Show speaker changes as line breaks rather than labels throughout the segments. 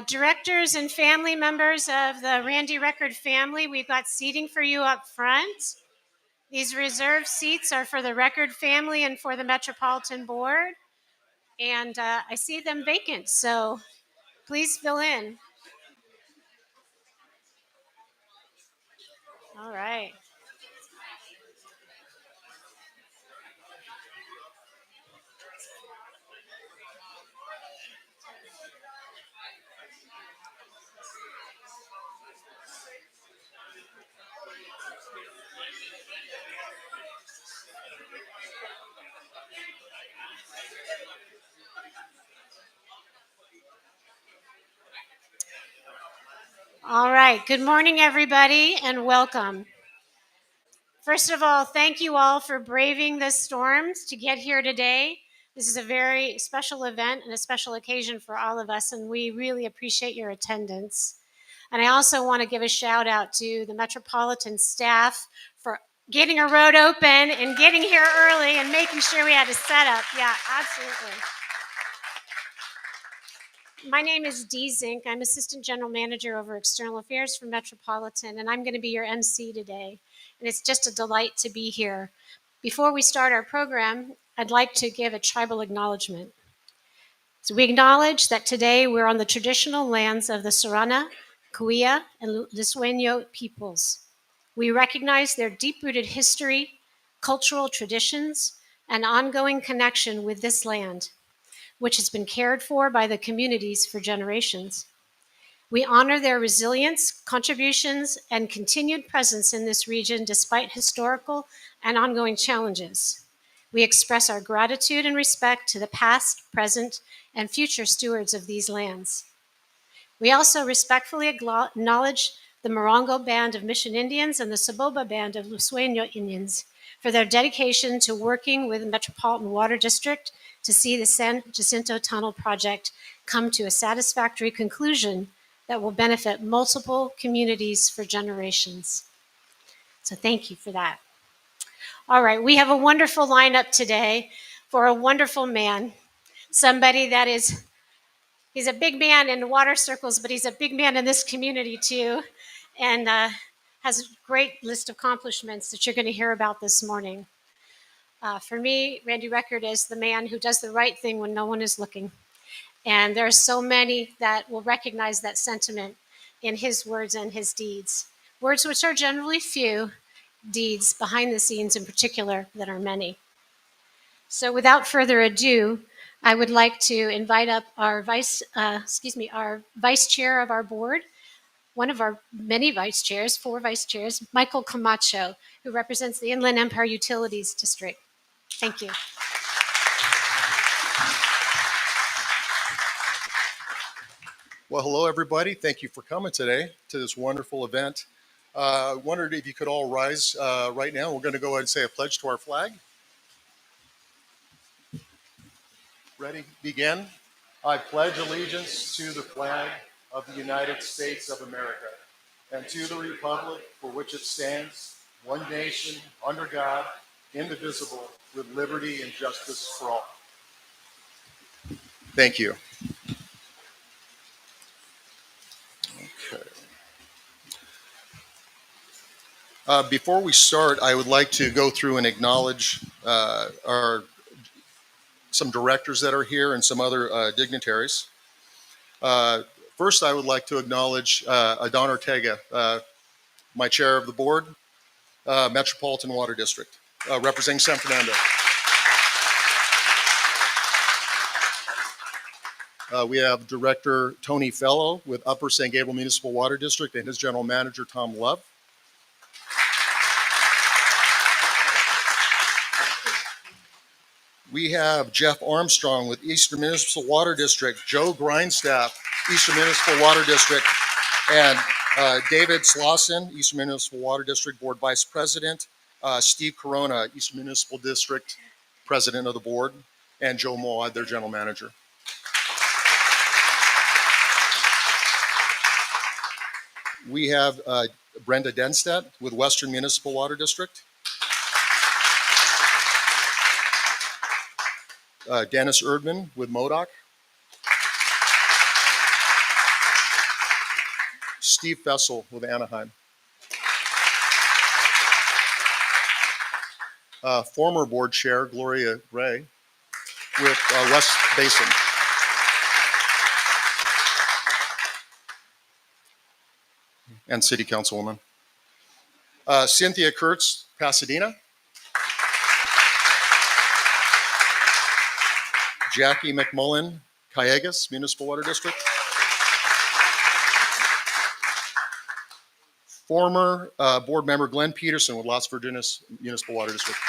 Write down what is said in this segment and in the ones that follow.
Directors and family members of the Randy Record family, we've got seating for you up front. These reserved seats are for the Record family and for the Metropolitan Board. And I see them vacant, so please fill in. All right. All right. Good morning, everybody, and welcome. First of all, thank you all for braving the storms to get here today. This is a very special event and a special occasion for all of us, and we really appreciate your attendance. And I also want to give a shout out to the Metropolitan staff for getting a road open and getting here early and making sure we had a setup. Yeah, absolutely. My name is Dee Zink. I'm Assistant General Manager over External Affairs for Metropolitan, and I'm going to be your MC today. And it's just a delight to be here. Before we start our program, I'd like to give a tribal acknowledgement. So we acknowledge that today we're on the traditional lands of the Sorana, Kuya, and Lisueño peoples. We recognize their deep-rooted history, cultural traditions, and ongoing connection with this land, which has been cared for by the communities for generations. We honor their resilience, contributions, and continued presence in this region despite historical and ongoing challenges. We express our gratitude and respect to the past, present, and future stewards of these lands. We also respectfully acknowledge the Morongo Band of Mission Indians and the Saboba Band of Lisueño Indians for their dedication to working with the Metropolitan Water District to see the San Jacinto Tunnel project come to a satisfactory conclusion that will benefit multiple communities for generations. So thank you for that. All right, we have a wonderful lineup today for a wonderful man, somebody that he's a big man in water circles, but he's a big man in this community too, and has a great list of accomplishments that you're going to hear about this morning. For me, Randy Record is the man who does the right thing when no one is looking. And there are so many that will recognize that sentiment in his words and his deeds. Words which are generally few, deeds behind the scenes in particular that are many. So without further ado, I would like to invite up our vice chair of our board, one of our many vice chairs, 4 vice chairs, Michael Camacho, who represents the Inland Empire Utilities District. Thank you.
Well, hello, everybody. Thank you for coming today to this wonderful event. I wondered if you could all rise right now. We're going to go ahead and say a pledge to our flag. Ready? Begin. I pledge allegiance to the flag of the United States of America and to the republic for which it stands, one nation, under God, indivisible, with liberty and justice for all. Thank you. Before we start, I would like to go through and acknowledge some directors that are here and some other dignitaries. First, I would like to acknowledge Adon Ortega, my chair of the board, Metropolitan Water District, representing San Fernando. We have Director Tony Fellow with Upper San Gabriel Municipal Water District and his general manager, Tom Love. We have Jeff Armstrong with Eastern Municipal Water District, Joe Grindstaff, Eastern Municipal Water District, and David Slauson, Eastern Municipal Water District Board Vice President, Steve Corona, Eastern Municipal District President of the Board, and Joe Moad, their General Manager. We have Brenda Denstedt with Western Municipal Water District. Dennis Erdman with MODOC. Steve Fessel with Anaheim. Former board chair Gloria Gray with West Basin. And city councilwoman. Cynthia Kurtz, Pasadena. Jackie McMullen, Cayugas Municipal Water District. Former board member Glenn Peterson with Las Virgenes Municipal Water District.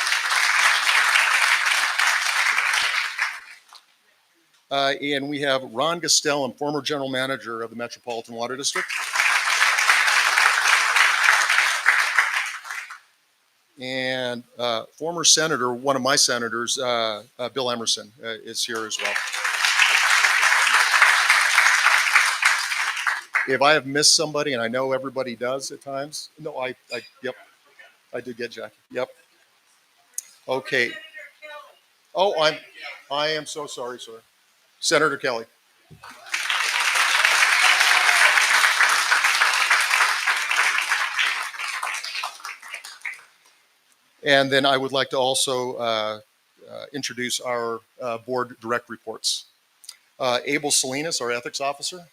And we have Ron Gastelum, former general manager of the Metropolitan Water District. And former senator, one of my senators, Bill Emerson, is here as well. If I have missed somebody, and I know everybody does at times, no, yep, I did get Jackie. Yep. Okay. Oh, I am so sorry, sir. Senator Kelly. And then I would like to also introduce our board direct reports. Abel Salinas, our ethics officer.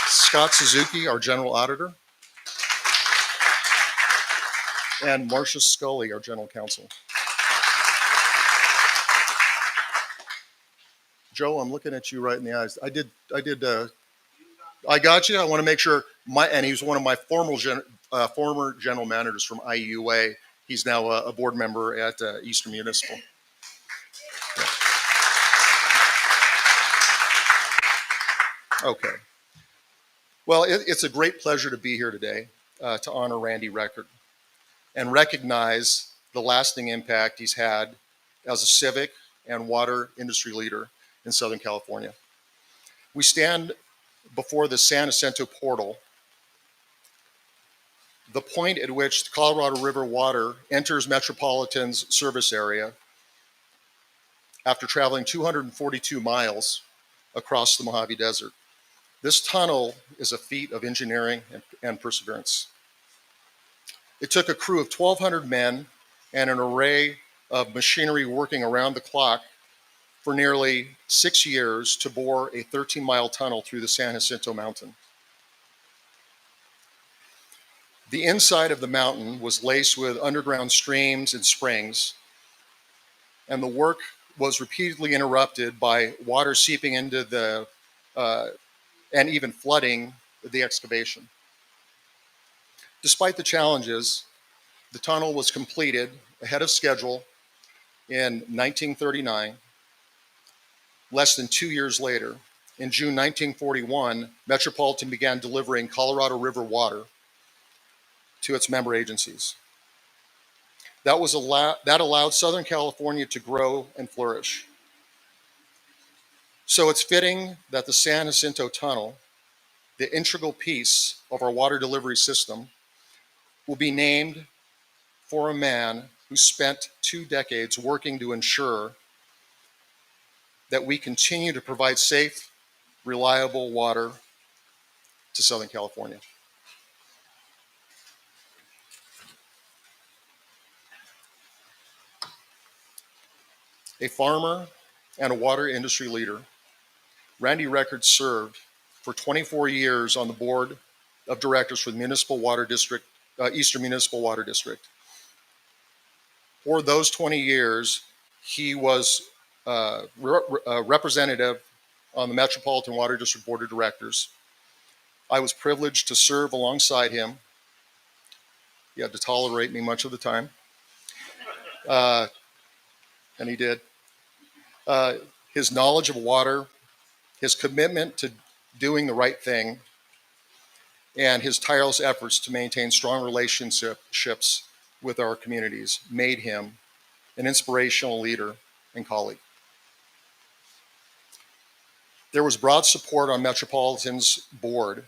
Scott Suzuki, our general auditor. And Marcia Scully, our general counsel. Joe, I'm looking at you right in the eyes. I got you. I want to make sure and he's one of my former general managers from IUA. He's now a board member at Eastern Municipal. Yeah. Okay. Well, it's a great pleasure to be here today to honor Randy Record and recognize the lasting impact he's had as a civic and water industry leader in Southern California. We stand before the San Jacinto portal, the point at which the Colorado River water enters Metropolitan's service area after traveling 242 miles across the Mojave Desert. This tunnel is a feat of engineering and perseverance. It took a crew of 1,200 men and an array of machinery working around the clock for nearly 6 years to bore a 13-mile tunnel through the San Jacinto Mountain. The inside of the mountain was laced with underground streams and springs, and the work was repeatedly interrupted by water seeping into the, and even flooding the excavation. Despite the challenges, the tunnel was completed ahead of schedule in 1939. Less than 2 years later, in June 1941, Metropolitan began delivering Colorado River water to its member agencies. That allowed Southern California to grow and flourish. So it's fitting that the San Jacinto Tunnel, the integral piece of our water delivery system, will be named for a man who spent 2 decades working to ensure that we continue to provide safe, reliable water to Southern California. A farmer and a water industry leader, Randy Record served for 24 years on the board of directors for the Municipal Water District, Eastern Municipal Water District. For those 20 years, he was representative on the Metropolitan Water District Board of Directors. I was privileged to serve alongside him. He had to tolerate me much of the time, and he did. His knowledge of water, his commitment to doing the right thing, and his tireless efforts to maintain strong relationships with our communities made him an inspirational leader and colleague. There was broad support on Metropolitan's board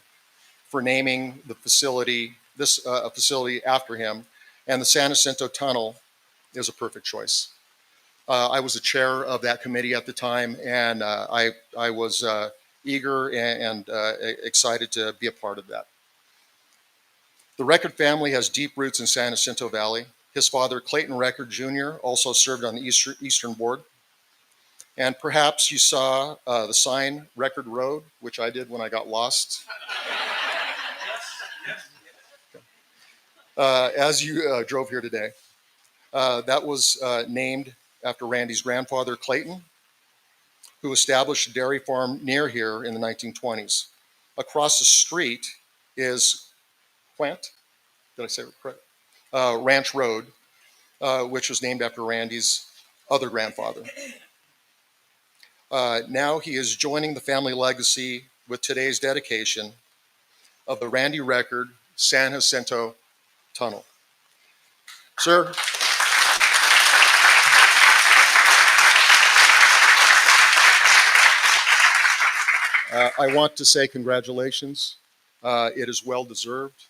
for naming the facility, a facility after him, and the San Jacinto Tunnel is a perfect choice. I was the chair of that committee at the time, and I was eager and excited to be a part of that. The Record family has deep roots in San Jacinto Valley. His father, Clayton Record Jr., also served on the Eastern Board. And perhaps you saw the sign Record Road, which I did when I got lost. As you drove here today. That was named after Randy's grandfather, Clayton, who established a dairy farm near here in the 1920s. Across the street is Quant, did I say it correct? Ranch Road, which was named after Randy's other grandfather. Now he is joining the family legacy with today's dedication of the Randy Record San Jacinto Tunnel. Sir, I want to say congratulations. It is well deserved.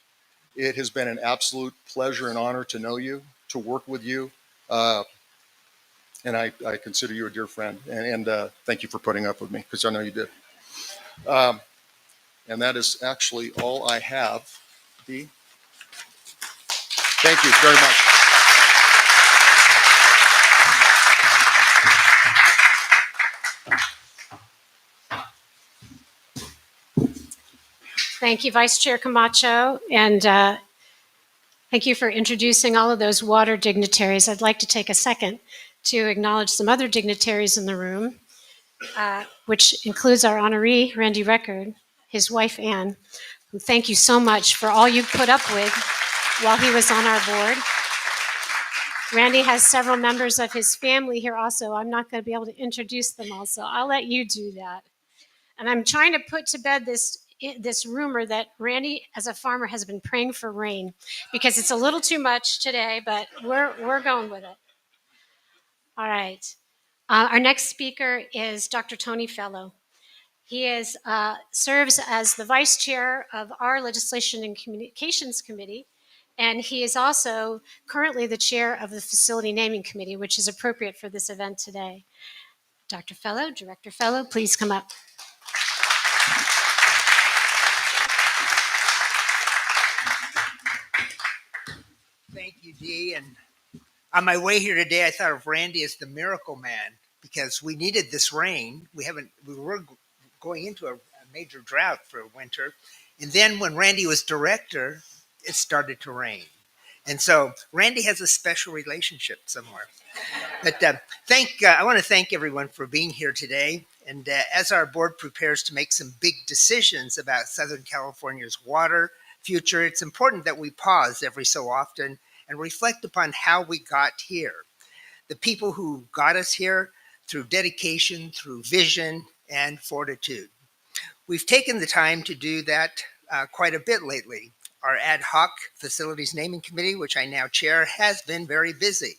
It has been an absolute pleasure and honor to know you, to work with you, and I consider you a dear friend. And thank you for putting up with me, because I know you did. And that is actually all I have. Dee? Thank you very much.
Thank you, Vice Chair Camacho, and thank you for introducing all of those water dignitaries. I'd like to take a second to acknowledge some other dignitaries in the room, which includes our honoree, Randy Record, his wife, Ann, who thank you so much for all you put up with while he was on our board. Randy has several members of his family here also. I'm not going to be able to introduce them all, so I'll let you do that. And I'm trying to put to bed this rumor that Randy, as a farmer, has been praying for rain, because it's a little too much today, but we're going with it. All right. Our next speaker is Dr. Tony Fellow. He serves as the vice chair of our Legislation and Communications Committee, and he is also currently the chair of the Facility Naming Committee, which is appropriate for this event today. Dr. Fellow, Director Fellow, please come up.
Thank you, Dee. And on my way here today, I thought of Randy as the miracle man, because we needed this rain. We were going into a major drought for winter. And then when Randy was director, it started to rain. And so Randy has a special relationship somewhere. But I want to thank everyone for being here today. And as our board prepares to make some big decisions about Southern California's water future, it's important that we pause every so often and reflect upon how we got here. The people who got us here through dedication, through vision, and fortitude. We've taken the time to do that quite a bit lately. Our ad hoc facilities naming committee, which I now chair, has been very busy.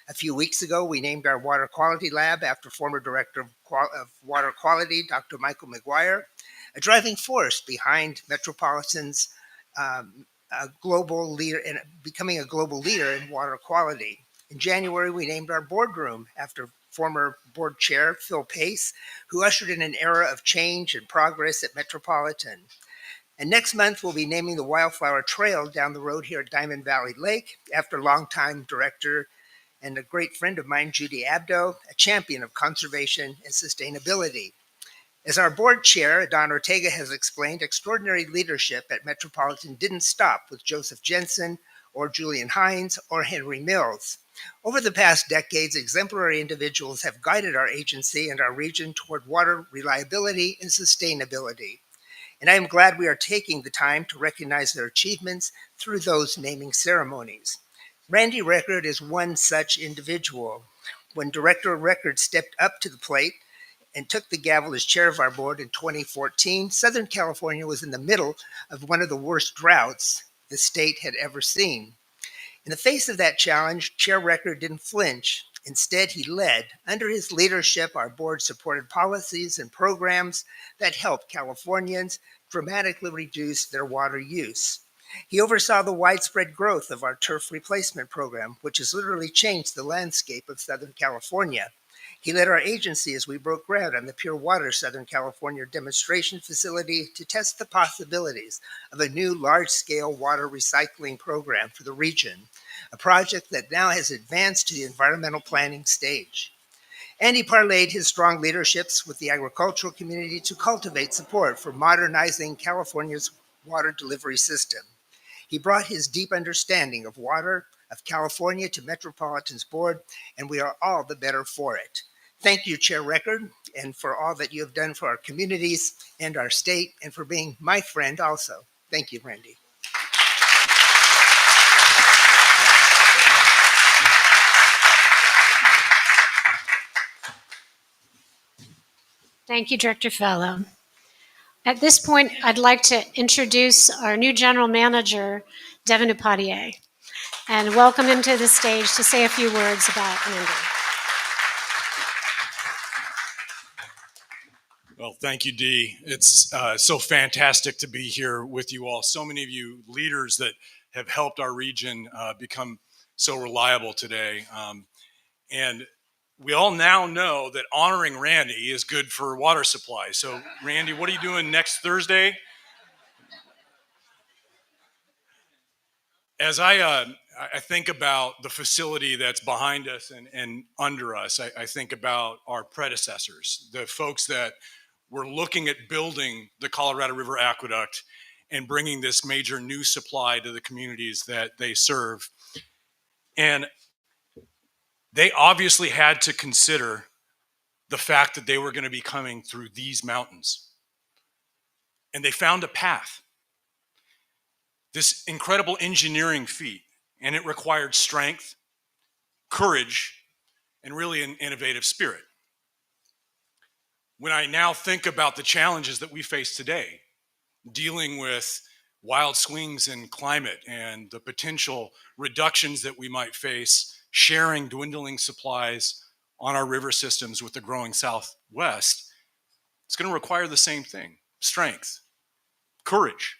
A few weeks ago, we named our water quality lab after former director of water quality, Dr. Michael McGuire, a driving force behind Metropolitan's global leader and becoming a global leader in water quality. In January, we named our boardroom after former board chair Phil Pace, who ushered in an era of change and progress at Metropolitan. And next month, we'll be naming the Wildflower Trail down the road here at Diamond Valley Lake after longtime director and a great friend of mine, Judy Abdo, a champion of conservation and sustainability. As our board chair, Don Ortega, has explained, extraordinary leadership at Metropolitan didn't stop with Joseph Jensen or Julian Hines or Henry Mills. Over the past decades, exemplary individuals have guided our agency and our region toward water reliability and sustainability. And I am glad we are taking the time to recognize their achievements through those naming ceremonies. Randy Record is one such individual. When Director of Record stepped up to the plate and took the gavel as chair of our board in 2014, Southern California was in the middle of one of the worst droughts the state had ever seen. In the face of that challenge, Chair Record didn't flinch. Instead, he led. Under his leadership, our board supported policies and programs that helped Californians dramatically reduce their water use. He oversaw the widespread growth of our turf replacement program, which has literally changed the landscape of Southern California. He led our agency as we broke ground on the Pure Water Southern California demonstration facility to test the possibilities of a new large-scale water recycling program for the region, a project that now has advanced to the environmental planning stage. And he parlayed his strong leaderships with the agricultural community to cultivate support for modernizing California's water delivery system. He brought his deep understanding of water, of California to Metropolitan's board, and we are all the better for it. Thank you, Chair Record, and for all that you have done for our communities and our state, and for being my friend also. Thank you, Randy.
Thank you, Director Fellow. At this point, I'd like to introduce our new general manager, Devin Upadhyay, and welcome him to the stage to say a few words about Randy.
Well, thank you, Dee. It's so fantastic to be here with you all. So many of you leaders that have helped our region become so reliable today. And we all now know that honoring Randy is good for water supply. So, Randy, what are you doing next Thursday? As I think about the facility that's behind us and under us, I think about our predecessors, the folks that were looking at building the Colorado River Aqueduct and bringing this major new supply to the communities that they serve. And they obviously had to consider the fact that they were going to be coming through these mountains. And they found a path, this incredible engineering feat, and it required strength, courage, and really an innovative spirit. When I now think about the challenges that we face today, dealing with wild swings in climate and the potential reductions that we might face, sharing dwindling supplies on our river systems with the growing Southwest, it's going to require the same thing: strength, courage,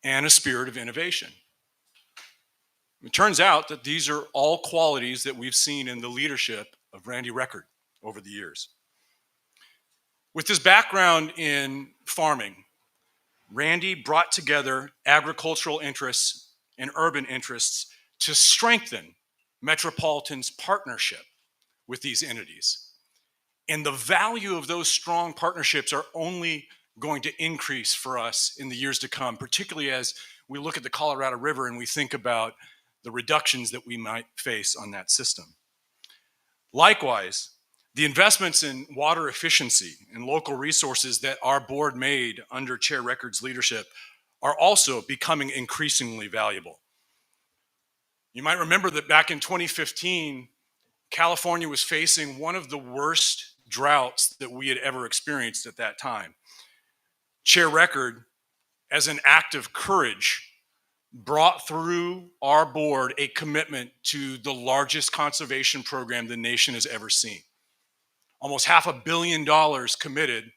and a spirit of innovation. It turns out that these are all qualities that we've seen in the leadership of Randy Record over the years. With his background in farming, Randy brought together agricultural interests and urban interests to strengthen Metropolitan's partnership with these entities. And the value of those strong partnerships are only going to increase for us in the years to come, particularly as we look at the Colorado River and we think about the reductions that we might face on that system. Likewise, the investments in water efficiency and local resources that our board made under Chair Record's leadership are also becoming increasingly valuable. You might remember that back in 2015, California was facing one of the worst droughts that we had ever experienced at that time. Chair Record, as an act of courage, brought through our board a commitment to the largest conservation program the nation has ever seen. Almost $500 million committed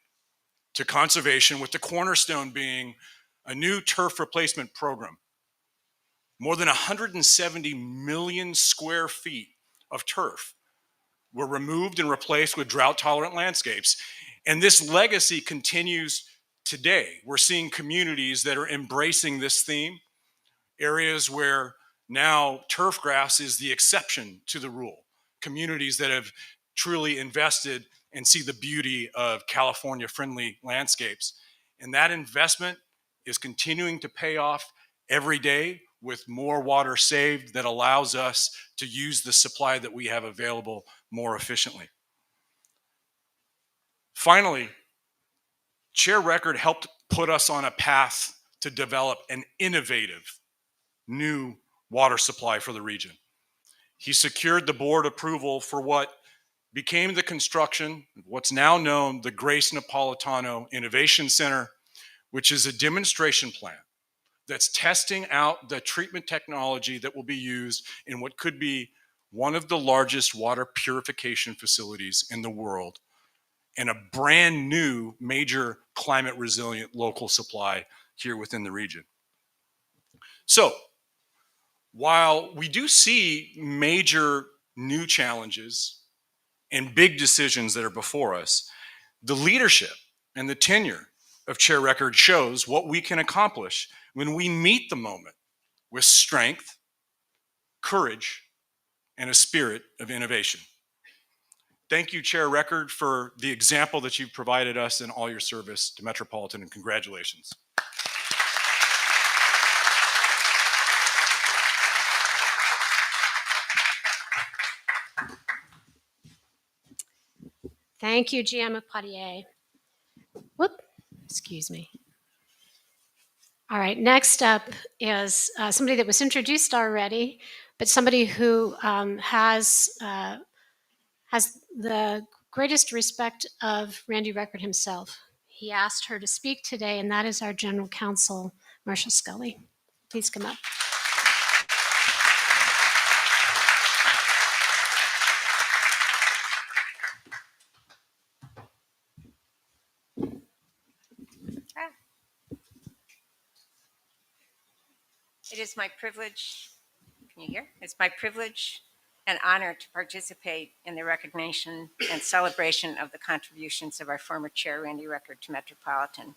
to conservation, with the cornerstone being a new turf replacement program. More than 170 million square feet of turf were removed and replaced with drought-tolerant landscapes. And this legacy continues today. We're seeing communities that are embracing this theme, areas where now turf grass is the exception to the rule, communities that have truly invested and see the beauty of California-friendly landscapes. And that investment is continuing to pay off every day with more water saved that allows us to use the supply that we have available more efficiently. Finally, Chair Record helped put us on a path to develop an innovative new water supply for the region. He secured the board approval for what became the construction of what's now known the Grace Napolitano Innovation Center, which is a demonstration plant that's testing out the treatment technology that will be used in what could be one of the largest water purification facilities in the world, and a brand new major climate resilient local supply here within the region. So, while we do see major new challenges and big decisions that are before us, the leadership and the tenure of Chair Record shows what we can accomplish when we meet the moment with strength, courage, and a spirit of innovation. Thank you, Chair Record, for the example that you've provided us in all your service to Metropolitan, and congratulations.
Thank you, Giamma Potier. Whoop, excuse me. All right, next up is somebody that was introduced already, but somebody who has the greatest respect of Randy Record himself. He asked her to speak today, and that is our General Counsel, Marshall Scully. Please come up.
It is my privilege, can you hear? It's my privilege and honor to participate in the recognition and celebration of the contributions of our former chair, Randy Record, to Metropolitan.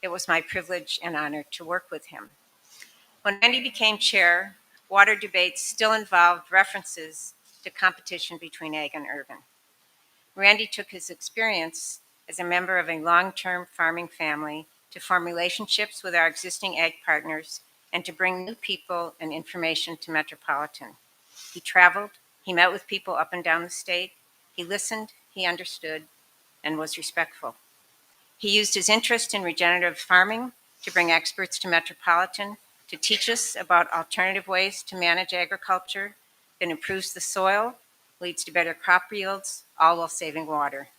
It was my privilege and honor to work with him. When Randy became chair, water debates still involved references to competition between ag and urban. Randy took his experience as a member of a long-term farming family to form relationships with our existing ag partners and to bring new people and information to Metropolitan. He traveled, he met with people up and down the state, he listened, he understood, and was respectful. He used his interest in regenerative farming to bring experts to Metropolitan to teach us about alternative ways to manage agriculture that improves the soil, leads to better crop yields, all while saving water.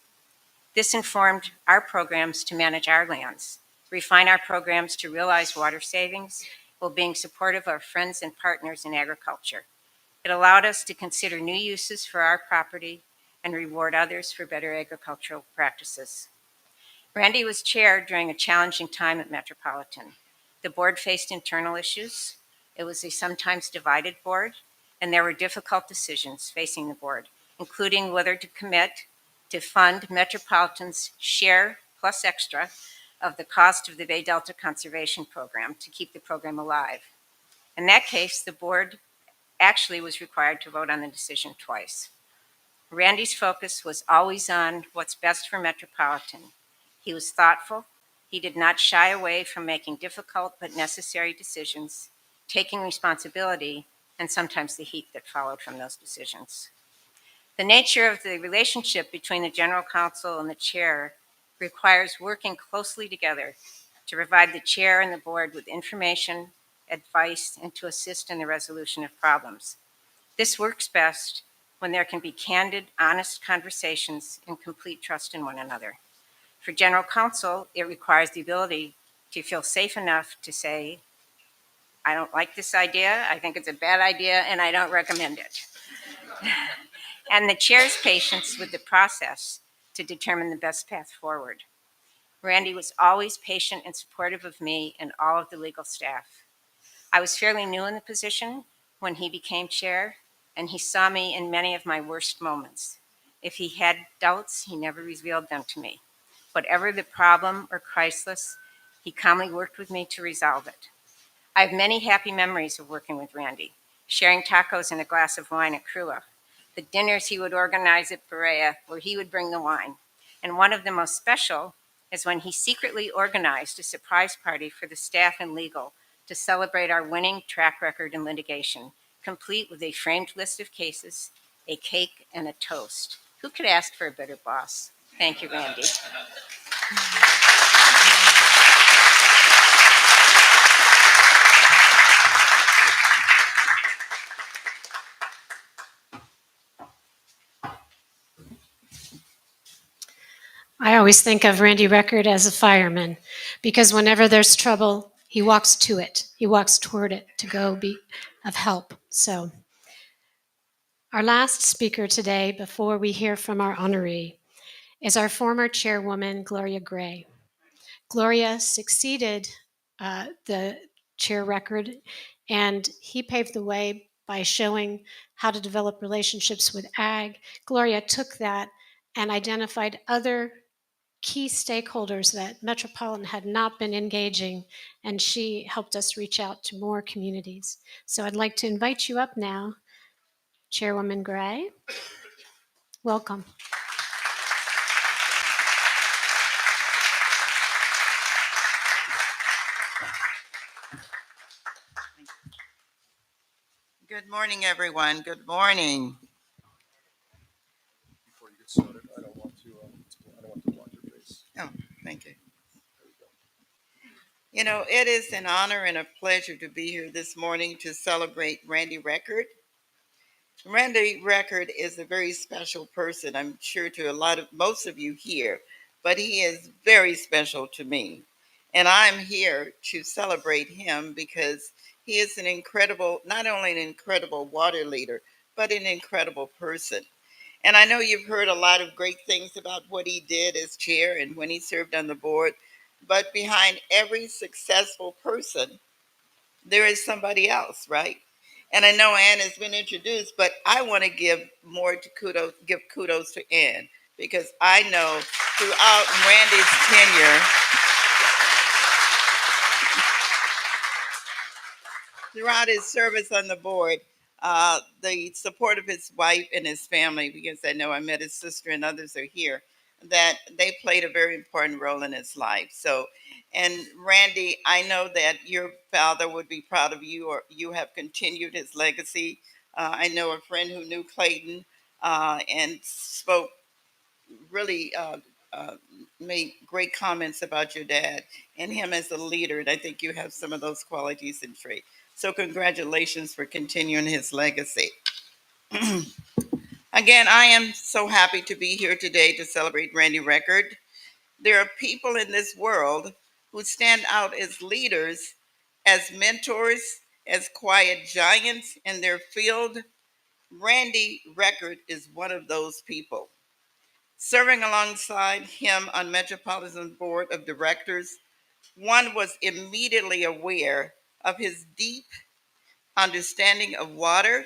This informed our programs to manage our lands, refine our programs to realize water savings, while being supportive of our friends and partners in agriculture. It allowed us to consider new uses for our property and reward others for better agricultural practices. Randy was chair during a challenging time at Metropolitan. The board faced internal issues. It was a sometimes divided board, and there were difficult decisions facing the board, including whether to commit to fund Metropolitan's share plus extra of the cost of the Bay Delta Conservation Program to keep the program alive. In that case, the board actually was required to vote on the decision twice. Randy's focus was always on what's best for Metropolitan. He was thoughtful. He did not shy away from making difficult but necessary decisions, taking responsibility, and sometimes the heat that followed from those decisions. The nature of the relationship between the General Counsel and the chair requires working closely together to provide the chair and the board with information, advice, and to assist in the resolution of problems. This works best when there can be candid, honest conversations and complete trust in one another. For General Counsel, it requires the ability to feel safe enough to say, I don't like this idea, I think it's a bad idea, and I don't recommend it. And the chair's patience with the process to determine the best path forward. Randy was always patient and supportive of me and all of the legal staff. I was fairly new in the position when he became chair, and he saw me in many of my worst moments. If he had doubts, he never revealed them to me. Whatever the problem or crisis, he calmly worked with me to resolve it. I have many happy memories of working with Randy, sharing tacos and a glass of wine at Crua, the dinners he would organize at Berea where he would bring the wine. And one of the most special is when he secretly organized a surprise party for the staff and legal to celebrate our winning track record in litigation, complete with a framed list of cases, a cake, and a toast. Who could ask for a better boss? Thank you, Randy.
I always think of Randy Record as a fireman because whenever there's trouble, he walks to it. He walks toward it to go be of help. So our last speaker today, before we hear from our honoree, is our former chairwoman, Gloria Gray. Gloria succeeded the chair Record, and he paved the way by showing how to develop relationships with ag. Gloria took that and identified other key stakeholders that Metropolitan had not been engaging, and she helped us reach out to more communities. So I'd like to invite you up now, Chairwoman Gray. Welcome.
Good morning, everyone. Good morning.
Before you get started, I don't want to block your face.
Oh, thank you. You know, it is an honor and a pleasure to be here this morning to celebrate Randy Record. Randy Record is a very special person, I'm sure, to most of you here, but he is very special to me. And I'm here to celebrate him because he is not only an incredible water leader, but an incredible person. And I know you've heard a lot of great things about what he did as chair and when he served on the board. But behind every successful person, there is somebody else, right? And I know Ann has been introduced, but I want to give kudos to Ann because I know throughout Randy's tenure, throughout his service on the board, the support of his wife and his family, because I know I met his sister and others are here, that they played a very important role in his life. So, and Randy, I know that your father would be proud of you, or you have continued his legacy. I know a friend who knew Clayton and spoke really uh, made great comments about your dad and him as a leader. And I think you have some of those qualities and traits. So congratulations for continuing his legacy. Again, I am so happy to be here today to celebrate Randy Record. There are people in this world who stand out as leaders, as mentors, as quiet giants in their field. Randy Record is one of those people. Serving alongside him on Metropolitan Board of Directors, one was immediately aware of his deep understanding of water,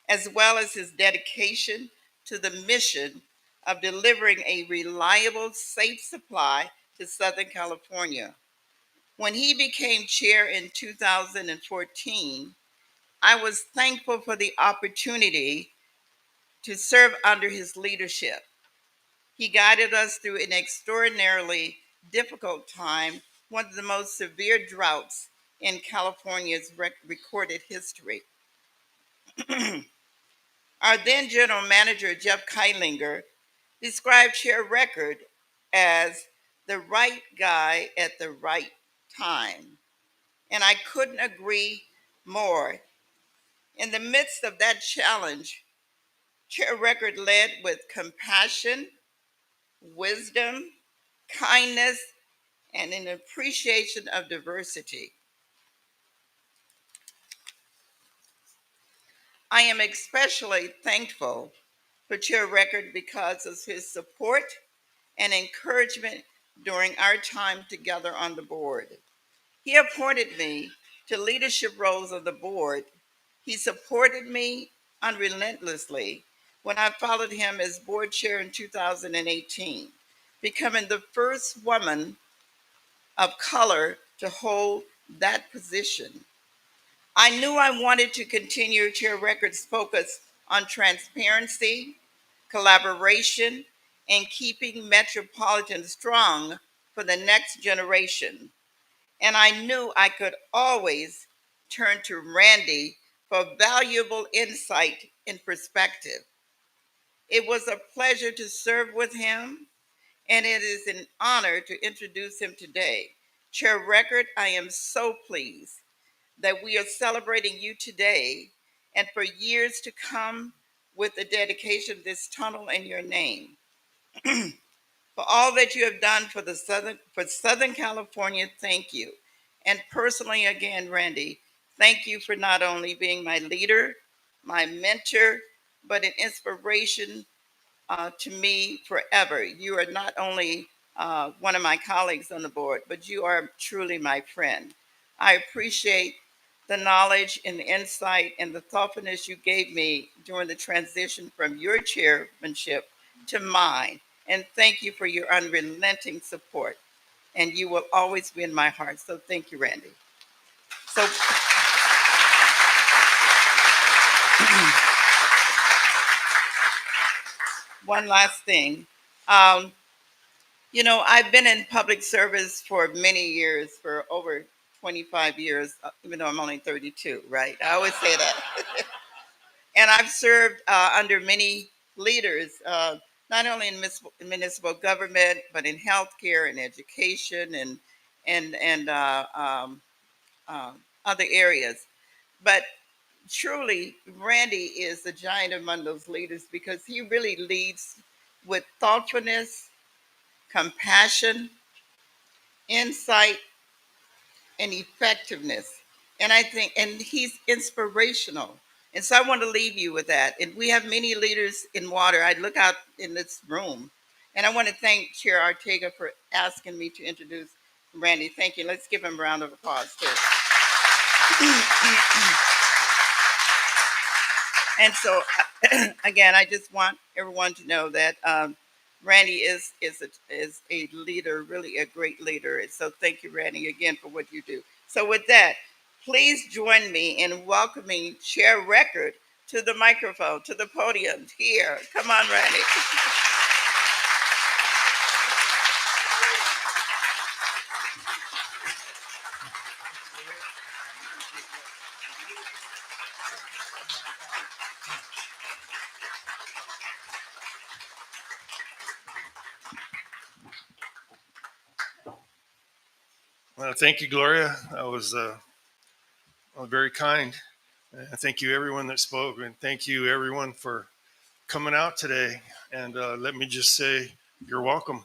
as well as his dedication to the mission of delivering a reliable, safe supply to Southern California. When he became chair in 2014, I was thankful for the opportunity to serve under his leadership. He guided us through an extraordinarily difficult time, one of the most severe droughts in California's recorded history. Our then general manager, Jeff Keilinger, described Chair Record as the right guy at the right time. And I couldn't agree more. In the midst of that challenge, Chair Record led with compassion, wisdom, kindness, and an appreciation of diversity. I am especially thankful for Chair Record because of his support and encouragement during our time together on the board. He appointed me to leadership roles of the board. He supported me unrelentlessly when I followed him as board chair in 2018, becoming the first woman of color to hold that position. I knew I wanted to continue Chair Record's focus on transparency, collaboration, and keeping Metropolitan strong for the next generation. And I knew I could always turn to Randy for valuable insight and perspective. It was a pleasure to serve with him, and it is an honor to introduce him today. Chair Record, I am so pleased that we are celebrating you today and for years to come with the dedication of this tunnel in your name. For all that you have done for Southern California, thank you. And personally, again, Randy, thank you for not only being my leader, my mentor, but an inspiration to me forever. You are not only one of my colleagues on the board, but you are truly my friend. I appreciate the knowledge and the insight and the thoughtfulness you gave me during the transition from your chairmanship to mine. And thank you for your unrelenting support. And you will always be in my heart. So thank you, Randy. So one last thing. Um, I've been in public service for many years, for over 25 years, even though I'm only 32, right? I always say that. And I've served under many leaders, not only in municipal government, but in healthcare and education and other areas. But truly, Randy is a giant among those leaders because he really leads with thoughtfulness, compassion, insight, and effectiveness. And I think, and he's inspirational. And so I want to leave you with that. And we have many leaders in water. I look out in this room, and I want to thank Chair Ortega for asking me to introduce Randy. Thank you. Let's give him a round of applause, too. And so, again, I just want everyone to know that Randy is a leader, really a great leader. And so, thank you, Randy, again for what you do. So, with that, please join me in welcoming Chair Record to the microphone, to the podium here. Come on, Randy.
Well, thank you, Gloria. That was very kind. Thank you, everyone that spoke, and thank you, everyone, for coming out today. And let me just say, you're welcome.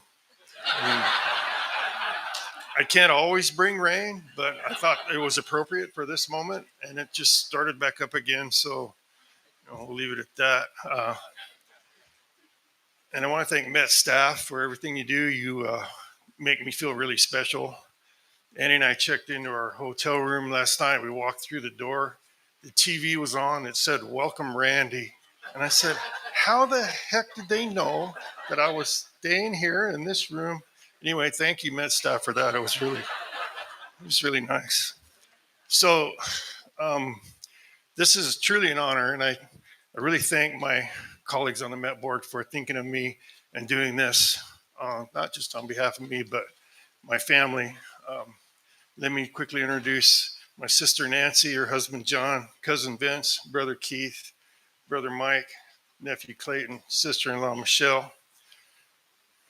I can't always bring rain, but I thought it was appropriate for this moment, and it just started back up again. So we'll leave it at that. And I want to thank Met staff for everything you do. You make me feel really special. Annie and I checked into our hotel room last night. We walked through the door. The TV was on. It said, "Welcome, Randy." And I said, how the heck did they know that I was staying here in this room? Anyway, thank you, Met staff, for that. It was really nice. So this is truly an honor. And I really thank my colleagues on the Met board for thinking of me and doing this, not just on behalf of me, but my family. Let me quickly introduce my sister Nancy, her husband John, cousin Vince, brother Keith, brother Mike, nephew Clayton, sister-in-law Michelle,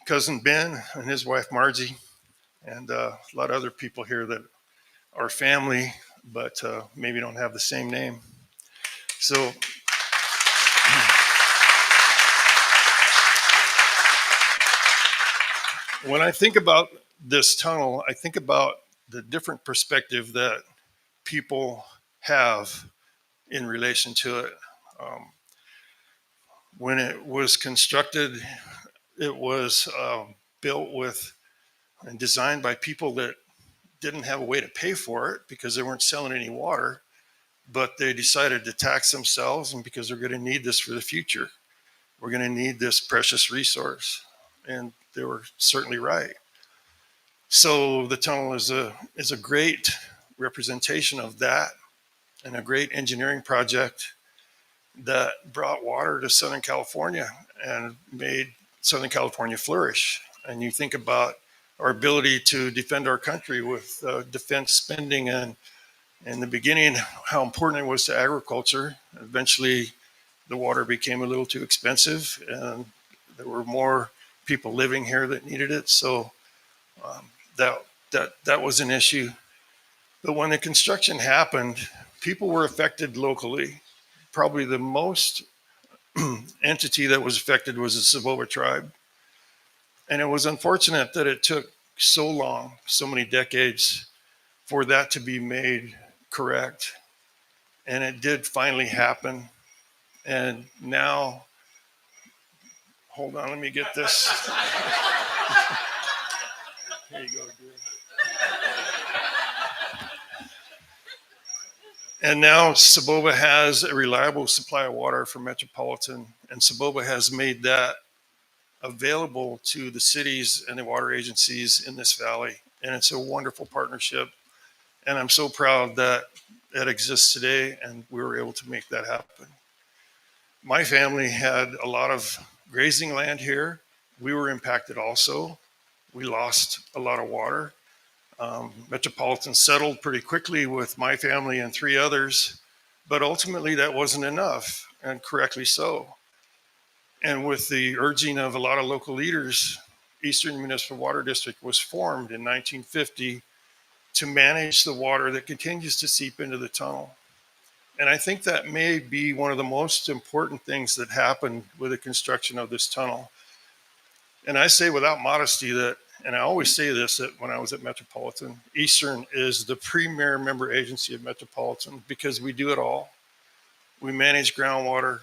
cousin Ben and his wife Margie, and a lot of other people here that are family, but maybe don't have the same name. So when I think about this tunnel, I think about the different perspective that people have in relation to it. When it was constructed, it was built with and designed by people that didn't have a way to pay for it because they weren't selling any water, but they decided to tax themselves, and because they're going to need this for the future. We're going to need this precious resource. And they were certainly right. So the tunnel is a great representation of that, and a great engineering project that brought water to Southern California and made Southern California flourish. And you think about our ability to defend our country with defense spending, and in the beginning, how important it was to agriculture. Eventually, the water became a little too expensive, and there were more people living here that needed it. So that was an issue. But when the construction happened, people were affected locally. Probably the most entity that was affected was the Saboba tribe. And it was unfortunate that it took so long, so many decades, for that to be made correct. And it did finally happen. And now, hold on, let me get this. Here you go, dude. And now Saboba has a reliable supply of water for Metropolitan, and Saboba has made that available to the cities and the water agencies in this valley. And it's a wonderful partnership. And I'm so proud that it exists today and we were able to make that happen. My family had a lot of grazing land here. We were impacted also. We lost a lot of water. Metropolitan settled pretty quickly with my family and 3 others, but ultimately that wasn't enough, and correctly so. And with the urging of a lot of local leaders, Eastern Municipal Water District was formed in 1950 to manage the water that continues to seep into the tunnel. And I think that may be one of the most important things that happened with the construction of this tunnel. And I say without modesty that, and I always say this, that when I was at Metropolitan, Eastern is the premier member agency of Metropolitan because we do it all. We manage groundwater.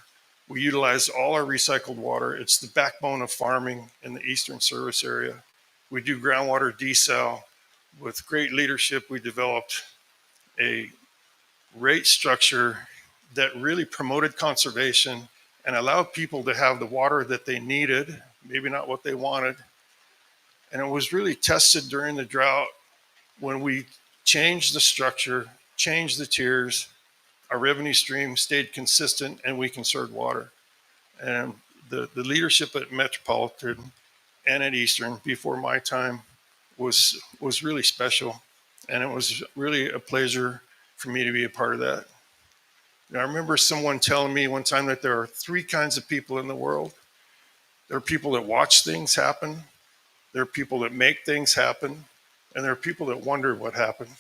We utilize all our recycled water. It's the backbone of farming in the Eastern service area. We do groundwater desal. With great leadership, we developed a rate structure that really promoted conservation and allowed people to have the water that they needed, maybe not what they wanted. And it was really tested during the drought when we changed the structure, changed the tiers, our revenue stream stayed consistent, and we conserved water. And the leadership at Metropolitan and at Eastern before my time was really special. And it was really a pleasure for me to be a part of that. And I remember someone telling me one time that there are 3 kinds of people in the world. There are people that watch things happen, there are people that make things happen, and there are people that wonder what happened.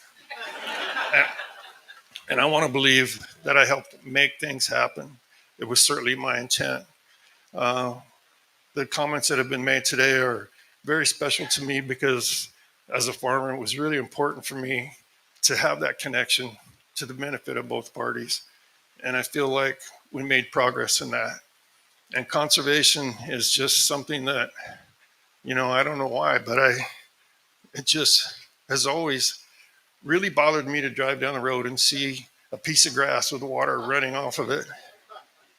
And I want to believe that I helped make things happen. It was certainly my intent. The comments that have been made today are very special to me because as a farmer, it was really important for me to have that connection to the benefit of both parties. And I feel like we made progress in that. And conservation is just something that, I don't know why, but it just has always really bothered me to drive down the road and see a piece of grass with water running off of it.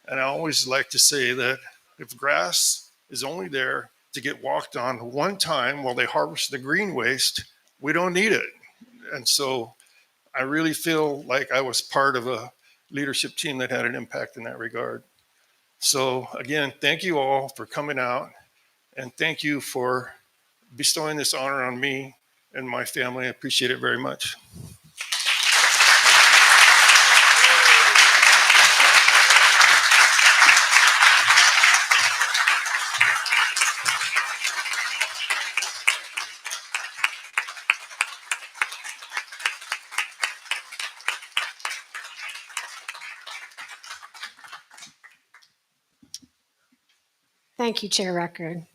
And I always like to say that if grass is only there to get walked on one time while they harvest the green waste, we don't need it. And so I really feel like I was part of a leadership team that had an impact in that regard. So again, thank you all for coming out, and thank you for bestowing this honor on me and my family. I appreciate it very much.
Thank you, Chair Record.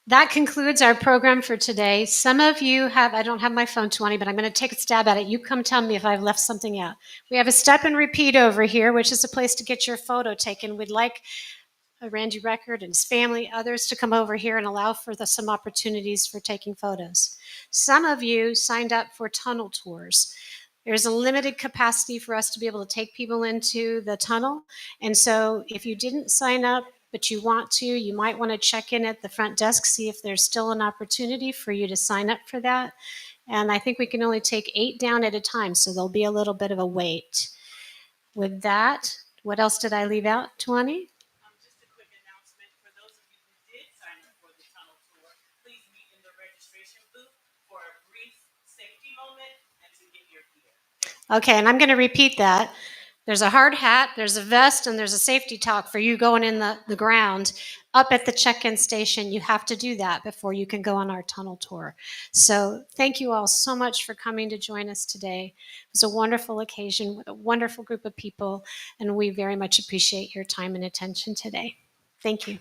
That concludes our program for today. Some of you have, I don't have my phone, 20, but I'm going to take a stab at it. You come tell me if I've left something out. We have a step and repeat over here, which is a place to get your photo taken. We'd like Randy Record and his family, others to come over here and allow for some opportunities for taking photos. Some of you signed up for tunnel tours. There's a limited capacity for us to be able to take people into the tunnel. And so if you didn't sign up, but you want to, you might want to check in at the front desk, see if there's still an opportunity for you to sign up for that. And I think we can only take 8 down at a time, so there'll be a little bit of a wait. With that, what else did I leave out, 20?
Just a quick announcement for those of you who did sign up for the tunnel tour, please meet in the registration booth for a brief safety moment and to get your gear.
Okay, and I'm going to repeat that. There's a hard hat, there's a vest, and there's a safety talk for you going in the ground up at the check-in station. You have to do that before you can go on our tunnel tour. So thank you all so much for coming to join us today. It was a wonderful occasion with a wonderful group of people, and we very much appreciate your time and attention today. Thank you.